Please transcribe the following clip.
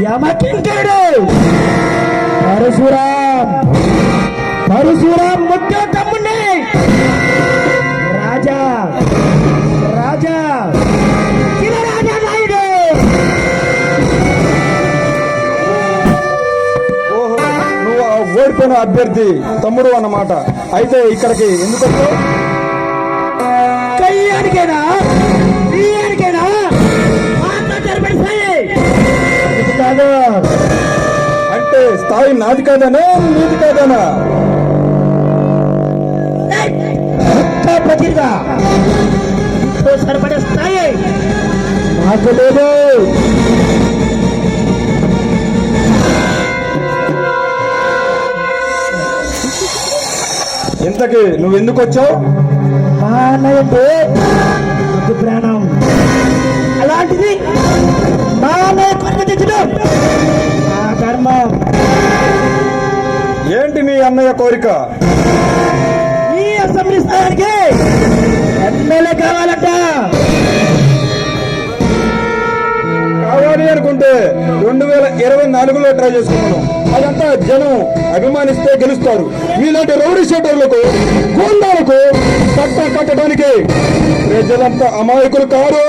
యమకింకరుడు పరశురాం ముఖ్య తమ్ముణ్ణి రాజా రాజా రాజా నాయుడు. ఓహో, నువ్వు ఆ ఓడిపోయిన అభ్యర్థి తమ్ముడు అన్నమాట. అయితే ఇక్కడికి ఎందుకు వచ్చావు? కయ్యానికేనా బియ్యానికేనా కాదు. అంటే స్థాయి నాది కాదనా నీది కాదనా? ప్రతిగా సరిపడే స్థాయి నాకు లేదు. ఇంతకీ నువ్వు ఎందుకు వచ్చావు? మా అన్నయ్యంటే ప్రాణం. అలాంటిది మా అన్నయ్య కొరకు తెచ్చడం నా ధర్మం. ఏంటి మీ అన్నయ్య కోరిక? ఈ అసెంబ్లీ స్థానానికి ఎమ్మెల్యే కావాలంట. కావాలి అనుకుంటే 2024లో ట్రై చేసుకున్నాను. అదంతా జనం అభిమానిస్తే గెలుస్తారు. మీలాంటి రౌడీ షూటర్లకు గూండాలకు చట్ట కట్టడానికి ప్రజలంతా అమాయకులు కారు.